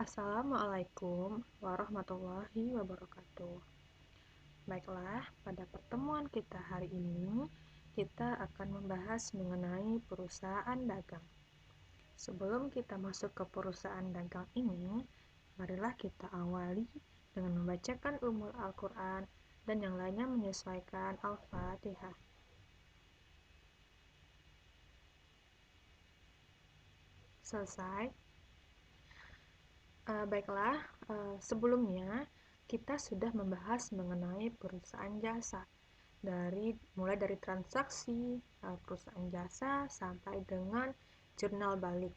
Assalamualaikum warahmatullahi wabarakatuh. Baiklah, pada pertemuan kita hari ini, kita akan membahas mengenai perusahaan dagang. Sebelum kita masuk ke perusahaan dagang ini, marilah kita awali dengan membacakan Ummul Al-Quran dan yang lainnya menyesuaikan Al-Fatihah. Selesai. Baiklah, sebelumnya kita sudah membahas mengenai perusahaan jasa, mulai dari transaksi perusahaan jasa sampai dengan jurnal balik.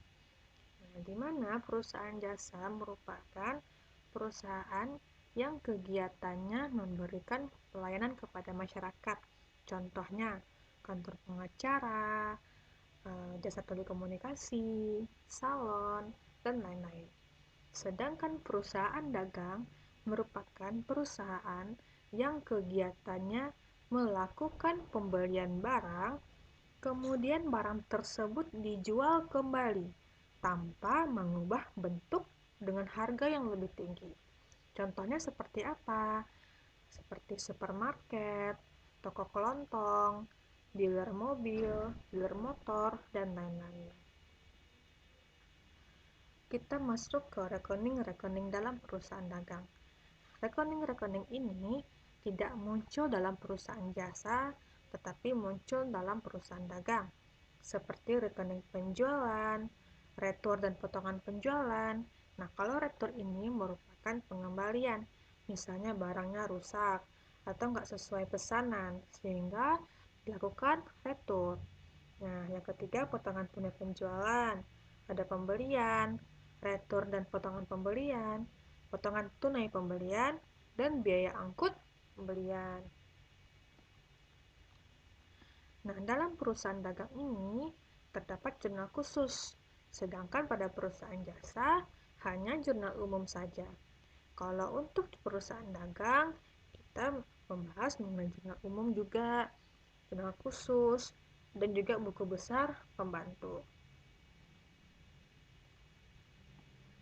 Nah, di mana perusahaan jasa merupakan perusahaan yang kegiatannya memberikan pelayanan kepada masyarakat. Contohnya, kantor pengacara, jasa telekomunikasi, salon, dan lain-lain. Sedangkan perusahaan dagang merupakan perusahaan yang kegiatannya melakukan pembelian barang, kemudian barang tersebut dijual kembali tanpa mengubah bentuk dengan harga yang lebih tinggi. Contohnya seperti apa? Seperti supermarket, toko kelontong, dealer mobil, dealer motor, dan lain-lain. Kita masuk ke rekening-rekening dalam perusahaan dagang. Rekening-rekening ini tidak muncul dalam perusahaan jasa, tetapi muncul dalam perusahaan dagang, seperti rekening penjualan, retur dan potongan penjualan. Nah, kalau retur ini merupakan pengembalian, misalnya barangnya rusak atau nggak sesuai pesanan, sehingga dilakukan retur. Nah, yang ketiga, potongan penjualan. Ada pembelian, retur dan potongan pembelian, potongan tunai pembelian, dan biaya angkut pembelian. Nah, dalam perusahaan dagang ini terdapat jurnal khusus, sedangkan pada perusahaan jasa hanya jurnal umum saja. Kalau untuk perusahaan dagang, kita membahas mengenai jurnal umum juga, jurnal khusus, dan juga buku besar pembantu.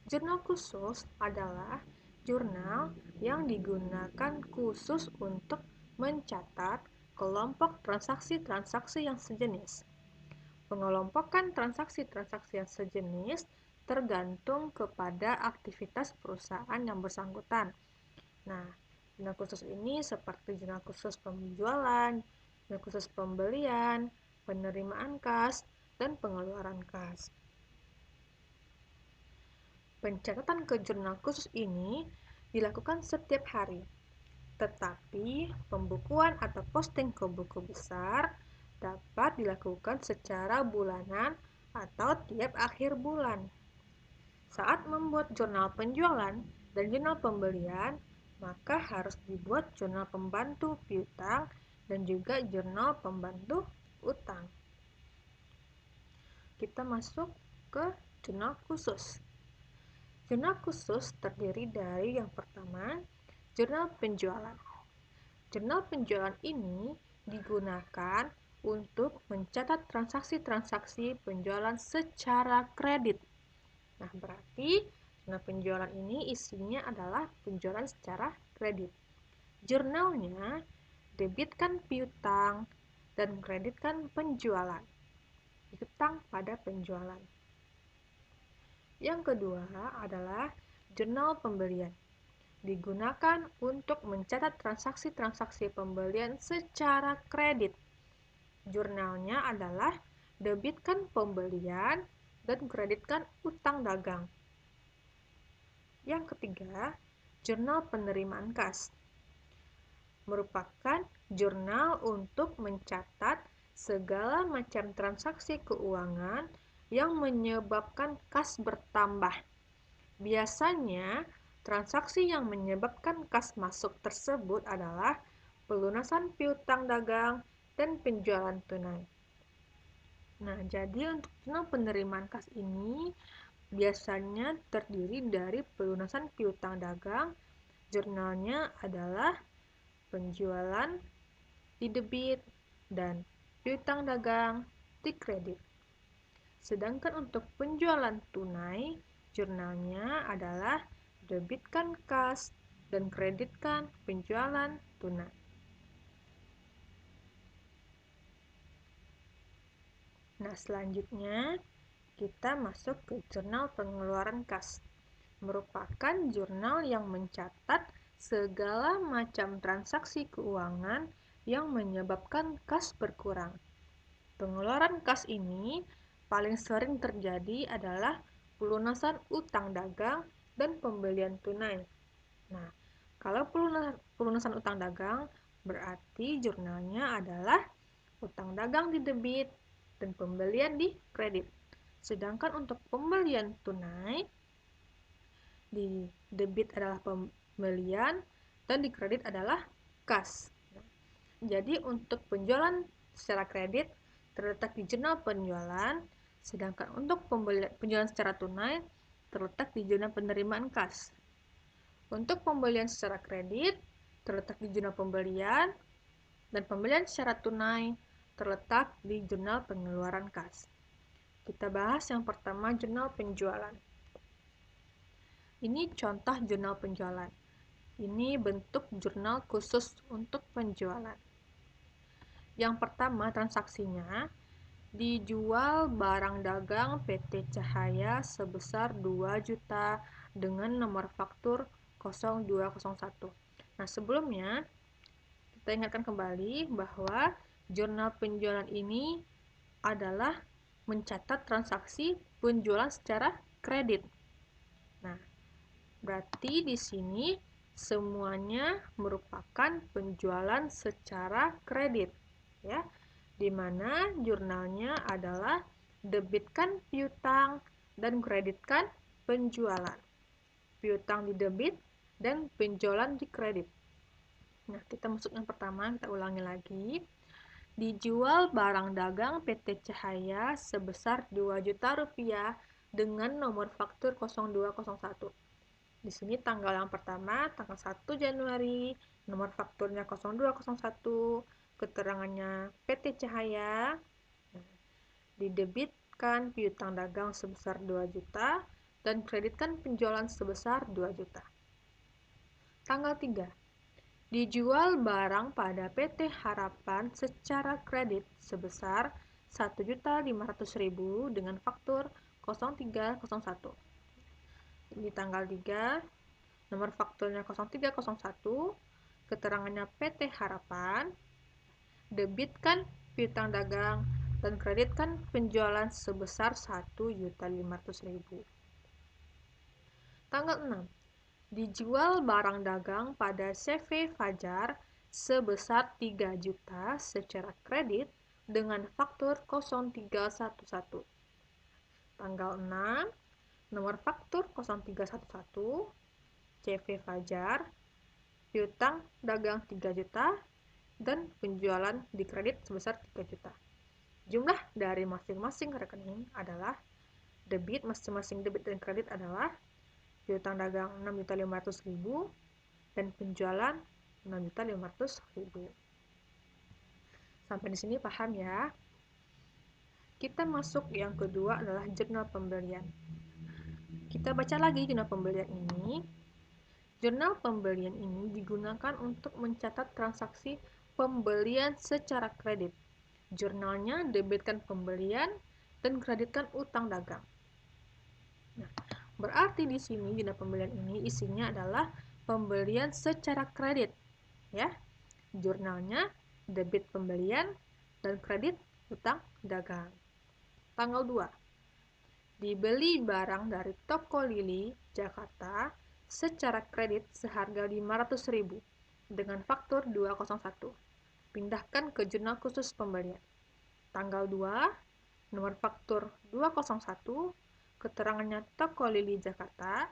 Jurnal khusus adalah jurnal yang digunakan khusus untuk mencatat kelompok transaksi-transaksi yang sejenis. Pengelompokan transaksi-transaksi yang sejenis tergantung kepada aktivitas perusahaan yang bersangkutan. Nah, jurnal khusus ini seperti jurnal khusus penjualan, jurnal khusus pembelian, penerimaan kas, dan pengeluaran kas. Pencatatan ke jurnal khusus ini dilakukan setiap hari, tetapi pembukuan atau posting ke buku besar dapat dilakukan secara bulanan atau tiap akhir bulan. Saat membuat jurnal penjualan dan jurnal pembelian, maka harus dibuat jurnal pembantu piutang dan juga jurnal pembantu utang. Kita masuk ke jurnal khusus. Jurnal khusus terdiri dari yang pertama, jurnal penjualan. Jurnal penjualan ini digunakan untuk mencatat transaksi-transaksi penjualan secara kredit. Nah, berarti jurnal penjualan ini isinya adalah penjualan secara kredit. Jurnalnya debitkan piutang dan kreditkan penjualan. Piutang pada penjualan. Yang kedua adalah jurnal pembelian. Digunakan untuk mencatat transaksi-transaksi pembelian secara kredit. Jurnalnya adalah debitkan pembelian dan kreditkan utang dagang. Yang ketiga, jurnal penerimaan kas. Merupakan jurnal untuk mencatat segala macam transaksi keuangan yang menyebabkan kas bertambah. Biasanya, transaksi yang menyebabkan kas masuk tersebut adalah pelunasan piutang dagang dan penjualan tunai. Nah, jadi untuk jurnal penerimaan kas ini biasanya terdiri dari pelunasan piutang dagang. Jurnalnya adalah penjualan di debit dan piutang dagang di kredit. Sedangkan untuk penjualan tunai, Jurnalnya adalah debitkan kas dan kreditkan penjualan tunai. Nah, selanjutnya kita masuk ke jurnal pengeluaran kas. Merupakan jurnal yang mencatat segala macam transaksi keuangan yang menyebabkan kas berkurang. Pengeluaran kas ini paling sering terjadi adalah pelunasan utang dagang dan pembelian tunai. Nah, kalau pelunasan utang dagang, berarti jurnalnya adalah utang dagang di debit dan pembelian di kredit. Sedangkan untuk pembelian tunai, di debit adalah pembelian dan di kredit adalah kas. Jadi untuk penjualan secara kredit terletak di jurnal penjualan, sedangkan untuk penjualan secara tunai terletak di jurnal penerimaan kas. Untuk pembelian secara kredit terletak di jurnal pembelian dan pembelian secara tunai terletak di jurnal pengeluaran kas. Kita bahas yang pertama, jurnal penjualan. Ini contoh jurnal penjualan. Ini bentuk jurnal khusus untuk penjualan. Yang pertama, transaksinya dijual barang dagang PT Cahaya sebesar 2 juta dengan nomor faktur 0201. Nah, sebelumnya kita ingatkan kembali bahwa jurnal penjualan ini adalah mencatat transaksi penjualan secara kredit. Nah, berarti di sini semuanya merupakan penjualan secara kredit, ya. Di mana jurnalnya adalah debitkan piutang dan kreditkan penjualan. Piutang di debit dan penjualan di kredit. Nah, kita masuk yang pertama, kita ulangi lagi. Dijual barang dagang PT Cahaya sebesar 2 juta rupiah dengan nomor faktur 0201. Di sini tanggal yang pertama, tanggal 1 Januari, nomor fakturnya 0201, keterangannya PT Cahaya, didebitkan piutang dagang sebesar 2 juta, dan kreditkan penjualan sebesar 2 juta. Tanggal 3, dijual barang pada PT Harapan secara kredit sebesar 1.500.000 dengan faktur 0301. Di tanggal 3, nomor fakturnya 0301, keterangannya PT Harapan, debitkan piutang dagang dan kreditkan penjualan sebesar 1.500.000. Tanggal 6, dijual barang dagang pada CV Fajar sebesar 3 juta secara kredit dengan faktur 0311. Tanggal 6, nomor faktur 0311, CV Fajar, piutang dagang 3 juta, dan penjualan di kredit sebesar 3 juta. Jumlah dari masing-masing rekening adalah debit, masing-masing debit dan kredit adalah piutang dagang 6.500.000 dan penjualan 6.500.000. Sampai di sini paham ya? Kita masuk yang kedua adalah jurnal pembelian. Kita baca lagi jurnal pembelian ini. Jurnal pembelian ini digunakan untuk mencatat transaksi pembelian secara kredit. Jurnalnya debitkan pembelian dan kreditkan utang dagang. Nah, berarti di sini jurnal pembelian ini isinya adalah pembelian secara kredit, ya. Jurnalnya debit pembelian dan kredit utang dagang. Tanggal 2. Dibeli barang dari toko Lili, Jakarta, secara kredit seharga 500.000 dengan faktur 201. Pindahkan ke jurnal khusus pembelian. Tanggal 2, nomor faktur 201, keterangannya toko Lili, Jakarta,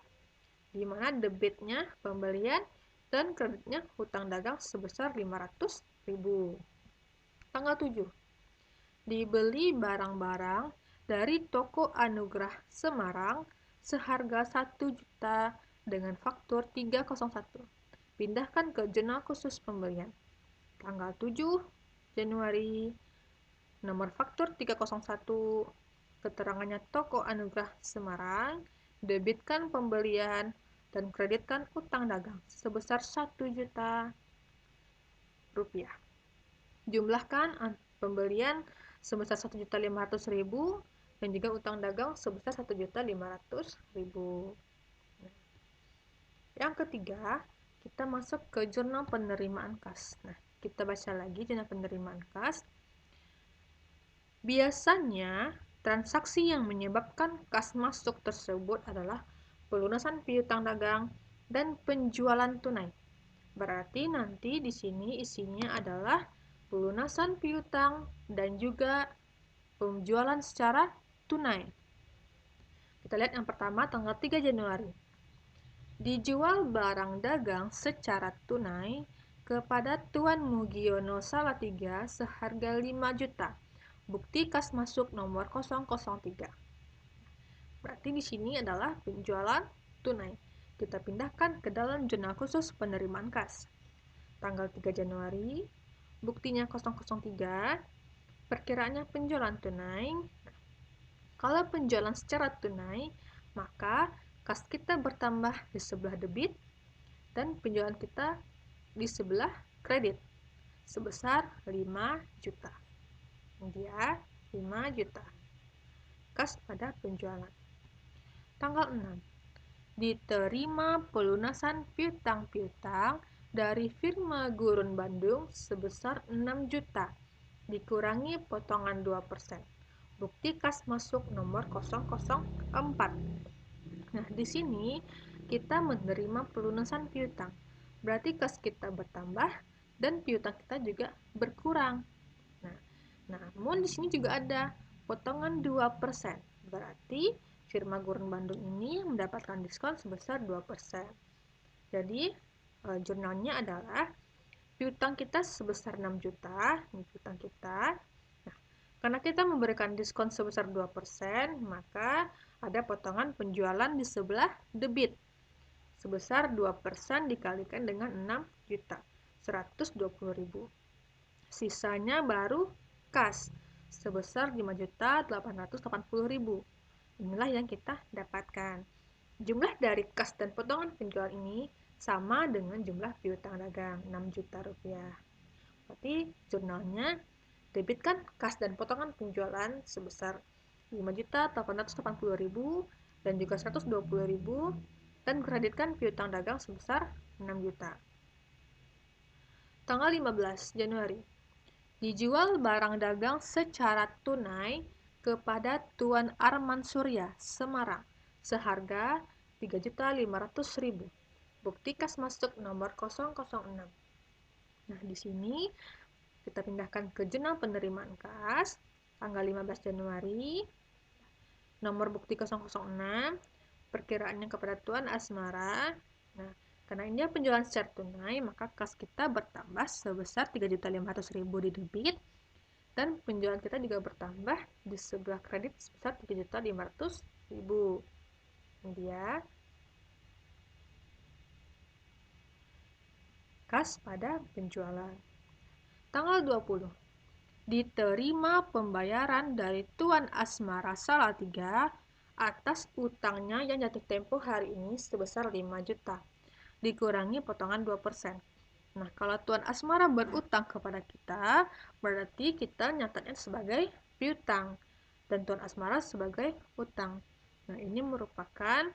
di mana debitnya pembelian dan kreditnya hutang dagang sebesar 500.000. Tanggal 7, dibeli barang-barang dari toko Anugrah Semarang seharga 1 juta dengan faktur 301. Pindahkan ke jurnal khusus pembelian. Tanggal 7 Januari, nomor faktur 301, keterangannya toko Anugrah Semarang, debitkan pembelian dan kreditkan utang dagang sebesar 1 juta rupiah. Jumlahkan pembelian sebesar 1.500.000 dan juga utang dagang sebesar 1.500.000. Yang ketiga, kita masuk ke jurnal penerimaan kas. Nah, kita baca lagi jurnal penerimaan kas. Biasanya, transaksi yang menyebabkan kas masuk tersebut adalah pelunasan piutang dagang dan penjualan tunai. Berarti nanti di sini isinya adalah pelunasan piutang dan juga penjualan secara tunai. Kita lihat yang pertama tanggal 3 Januari. Dijual barang dagang secara tunai kepada Tuan Mugiono Salatiga seharga 5 juta. Bukti kas masuk nomor 003. Berarti di sini adalah penjualan tunai. Kita pindahkan ke dalam jurnal khusus penerimaan kas. Tanggal 3 Januari, buktinya 003, perkiraannya penjualan tunai. Kalau penjualan secara tunai, maka kas kita bertambah di sebelah debit dan penjualan kita di sebelah kredit sebesar 5 juta. Dia 5 juta. Kas pada penjualan. Tanggal 6. Diterima pelunasan piutang-piutang dari firma Gurun Bandung sebesar 6 juta, dikurangi potongan 2%. Bukti kas masuk nomor 004. Nah, di sini kita menerima pelunasan piutang. Berarti kas kita bertambah dan piutang kita juga berkurang. Nah, namun di sini juga ada potongan 2%. Berarti firma Gurun Bandung ini mendapatkan diskon sebesar 2%. Jadi, jurnalnya adalah piutang kita sebesar 6 juta, ini piutang kita. Nah, karena kita memberikan diskon sebesar 2%, maka ada potongan penjualan di sebelah debit sebesar 2% dikalikan dengan 6 juta, 120.000. Sisanya baru kas sebesar 5.880.000. Inilah yang kita dapatkan. Jumlah dari kas dan potongan penjualan ini sama dengan jumlah piutang dagang, 6 juta rupiah. Berarti jurnalnya debitkan kas dan potongan penjualan sebesar 5.880.000 dan juga 120.000 dan kreditkan piutang dagang sebesar 6 juta. Tanggal 15 Januari. Dijual barang dagang secara tunai kepada Tuan Arman Surya, Semarang, seharga 3.500.000. Bukti kas masuk nomor 006. Nah, di sini kita pindahkan ke jurnal penerimaan kas, tanggal 15 Januari, nomor bukti 006, perkiraannya kepada Tuan Asmara. Nah, karena ini penjualan secara tunai, maka kas kita bertambah sebesar 3.500.000 di debit, dan penjualan kita juga bertambah di sebelah kredit sebesar 3.500.000. Dia kas pada penjualan. Tanggal 20. Diterima pembayaran dari Tuan Asmara Salatiga atas utangnya yang jatuh tempo hari ini sebesar 5 juta, dikurangi potongan 2%. Nah, kalau Tuan Asmara berutang kepada kita, berarti kita nyatatnya sebagai piutang dan Tuan Asmara sebagai utang. Nah, ini merupakan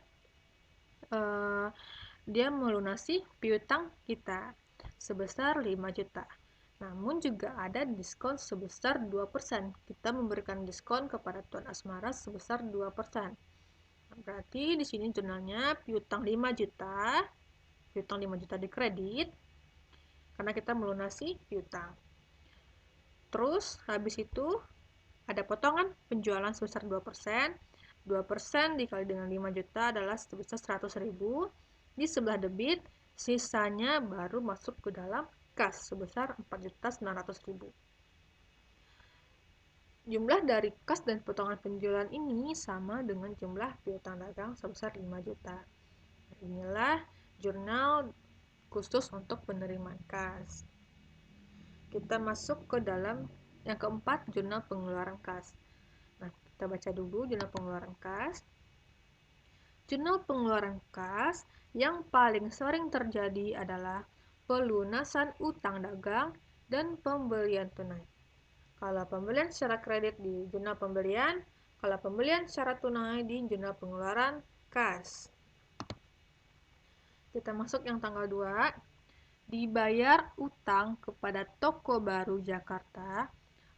dia melunasi piutang kita sebesar 5 juta. Namun juga ada diskon sebesar 2%. Kita memberikan diskon kepada Tuan Asmara sebesar 2%. Berarti di sini jurnalnya piutang 5 juta. Piutang 5 juta di kredit karena kita melunasi piutang. Terus habis itu ada potongan penjualan sebesar 2%. 2% dikali dengan 5 juta adalah sebesar 100.000. Di sebelah debit, sisanya baru masuk ke dalam kas sebesar 4.900.000. Jumlah dari kas dan potongan penjualan ini sama dengan jumlah piutang dagang sebesar 5 juta. Inilah jurnal khusus untuk penerimaan kas. Kita masuk ke dalam yang keempat, jurnal pengeluaran kas. Nah, kita baca dulu jurnal pengeluaran kas. Jurnal pengeluaran kas yang paling sering terjadi adalah pelunasan utang dagang dan pembelian tunai. Kalau pembelian secara kredit di jurnal pembelian, kalau pembelian secara tunai di jurnal pengeluaran kas. Kita masuk yang tanggal 2. Dibayar utang kepada Toko Baru Jakarta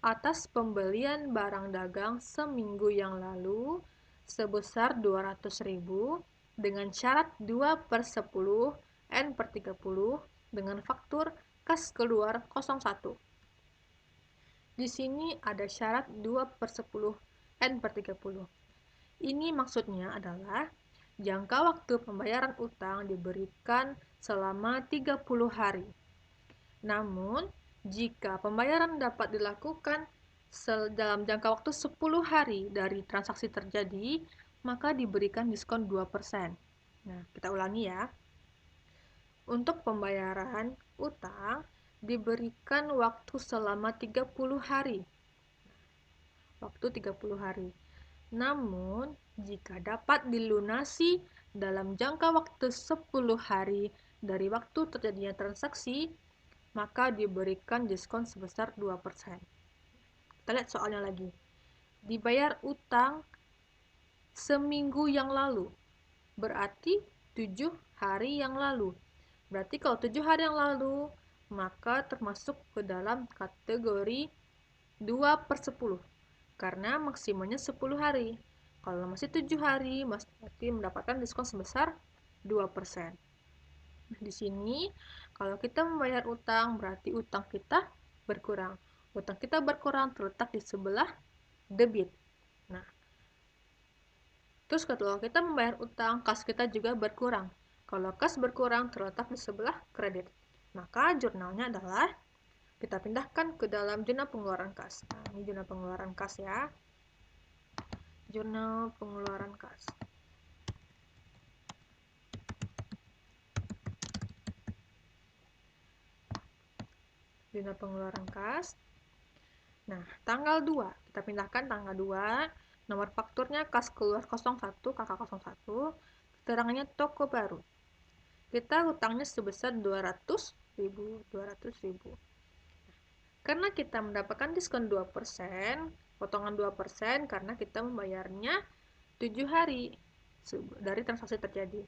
atas pembelian barang dagang seminggu yang lalu sebesar 200.000 dengan syarat 2/10 N/30 dengan faktur kas keluar 01. Di sini ada syarat 2/10 N/30. Ini maksudnya adalah jangka waktu pembayaran utang diberikan selama 30 hari. Namun, jika pembayaran dapat dilakukan dalam jangka waktu 10 hari dari transaksi terjadi, maka diberikan diskon 2%. Nah, kita ulangi ya. Untuk pembayaran utang diberikan waktu selama 30 hari. Waktu 30 hari. Namun, jika dapat dilunasi dalam jangka waktu 10 hari dari waktu terjadinya transaksi, maka diberikan diskon sebesar 2%. Kita lihat soalnya lagi. Dibayar utang seminggu yang lalu, berarti 7 hari yang lalu. Berarti kalau 7 hari yang lalu, maka termasuk ke dalam kategori 2/10. Karena maksimalnya 10 hari. Kalau masih 7 hari, berarti mendapatkan diskon sebesar 2%. Nah, di sini, kalau kita membayar utang, berarti utang kita berkurang. Utang kita berkurang terletak di sebelah debit. Nah, terus kalau kita membayar utang, kas kita juga berkurang. Kalau kas berkurang terletak di sebelah kredit. Maka jurnalnya adalah kita pindahkan ke dalam jurnal pengeluaran kas. Nah, ini jurnal pengeluaran kas ya. Jurnal pengeluaran kas. Jurnal pengeluaran kas. Nah, tanggal 2. Kita pindahkan tanggal 2. Nomor fakturnya kas keluar 01, KK01. Keterangannya Toko Baru. Kita hutangnya sebesar 200.000. Karena kita mendapatkan diskon 2%, potongan 2% karena kita membayarnya 7 hari dari transaksi terjadi.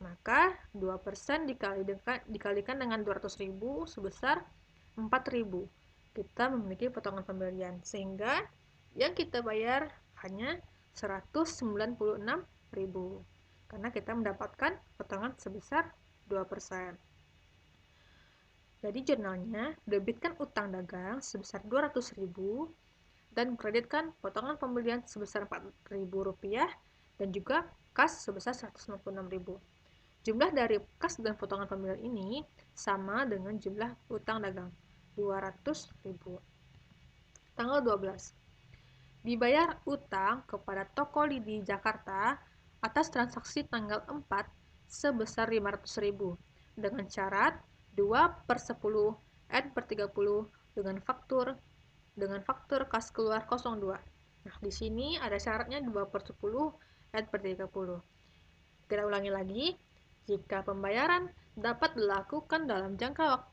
Maka 2% dikalikan dengan 200.000 sebesar 4.000. Kita memiliki potongan pembelian, sehingga yang kita bayar hanya 196.000 karena kita mendapatkan potongan sebesar 2%. Jadi jurnalnya debitkan utang dagang sebesar 200.000 dan kreditkan potongan pembelian sebesar Rp4.000 dan juga kas sebesar 196.000. Jumlah dari kas dan potongan pembelian ini sama dengan jumlah utang dagang, 200.000. Tanggal 12. Dibayar utang kepada Toko Lidi Jakarta atas transaksi tanggal 4 sebesar 500.000 dengan syarat 2/10 N/30 dengan faktur kas keluar 02. Nah, di sini ada syaratnya 2/10 N/30. Kita ulangi lagi. Jika pembayaran dapat dilakukan dalam jangka waktu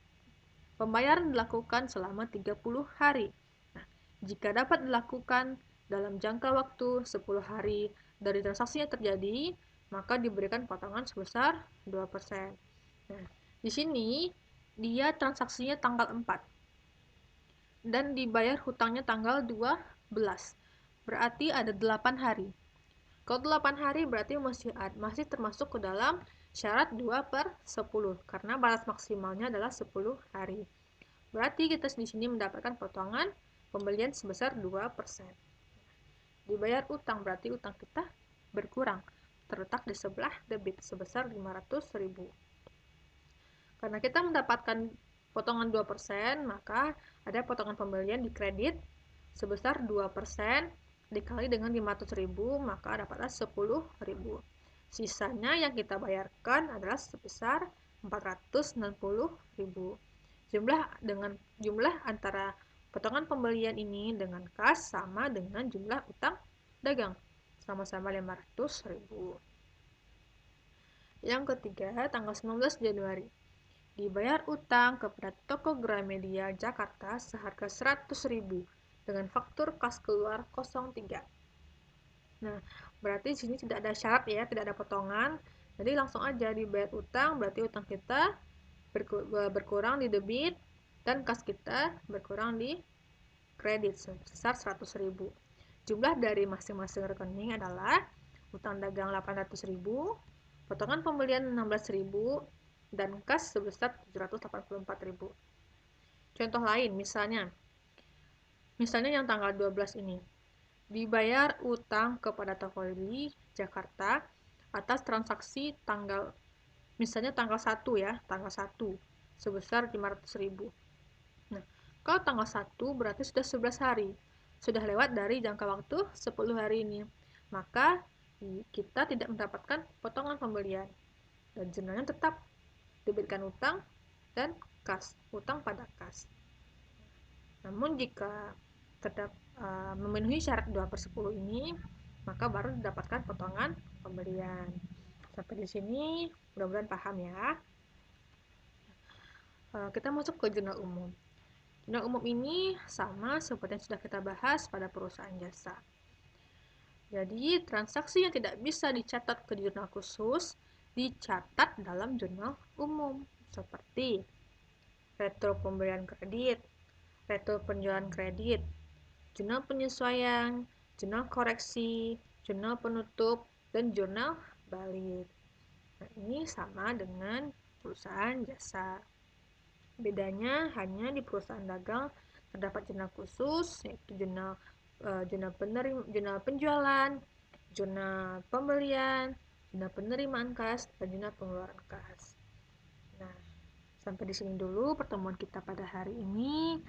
pembayaran dilakukan selama 30 hari. Nah, jika dapat dilakukan dalam jangka waktu 10 hari dari transaksi yang terjadi, maka diberikan potongan sebesar 2%. Nah, di sini dia transaksinya tanggal 4 dan dibayar hutangnya tanggal 12. Berarti ada 8 hari. Kalau 8 hari berarti masih termasuk ke dalam syarat 2/10 karena batas maksimalnya adalah 10 hari. Berarti kita di sini mendapatkan potongan pembelian sebesar 2%. Dibayar utang berarti utang kita berkurang, terletak di sebelah debit sebesar 500.000. Karena kita mendapatkan potongan 2%, maka ada potongan pembelian di kredit sebesar 2% dikali dengan 500.000, maka dapatlah 10.000. Sisanya yang kita bayarkan adalah sebesar 490.000. Jumlah antara potongan pembelian ini dengan kas sama dengan jumlah utang dagang, sama-sama 500.000. Yang ketiga, tanggal 19 Januari. Dibayar utang kepada toko Gramedia Jakarta seharga 100.000 dengan faktur kas keluar 03. Nah, berarti di sini tidak ada syarat ya, tidak ada potongan. Jadi langsung aja dibayar utang, berarti utang kita berkurang di debit dan kas kita berkurang di kredit sebesar 100.000. Jumlah dari masing-masing rekening adalah utang dagang 800.000, potongan pembelian 16.000, dan kas sebesar 784.000. Contoh lain, misalnya yang tanggal 12 ini, dibayar utang kepada toko di Jakarta atas transaksi misalnya tanggal 1 ya, tanggal 1 sebesar 500.000. Nah, kalau tanggal 1 berarti sudah 11 hari. Sudah lewat dari jangka waktu 10 hari ini. Maka kita tidak mendapatkan potongan pembelian. Dan jurnalnya tetap debitkan utang dan kas, utang pada kas. Namun jika memenuhi syarat 2/10 ini, maka baru didapatkan potongan pembelian. Sampai di sini mudah-mudahan paham ya. Kita masuk ke jurnal umum. Jurnal umum ini sama seperti yang sudah kita bahas pada perusahaan jasa. Jadi, transaksi yang tidak bisa dicatat ke jurnal khusus dicatat dalam jurnal umum, seperti retro pemberian kredit, retro penjualan kredit, jurnal penyesuaian, jurnal koreksi, jurnal penutup, dan jurnal balik. Nah, ini sama dengan perusahaan jasa. Bedanya hanya di perusahaan dagang terdapat jurnal khusus, yaitu jurnal penjualan, jurnal pembelian, jurnal penerimaan kas, dan jurnal pengeluaran kas. Nah, sampai di sini dulu pertemuan kita pada hari ini.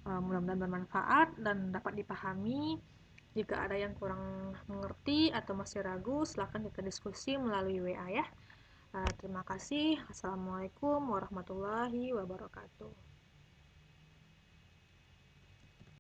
Mudah-mudahan bermanfaat dan dapat dipahami. Jika ada yang kurang mengerti atau masih ragu, silakan kita diskusi melalui WA ya. Terima kasih. Assalamualaikum warahmatullahi wabarakatuh.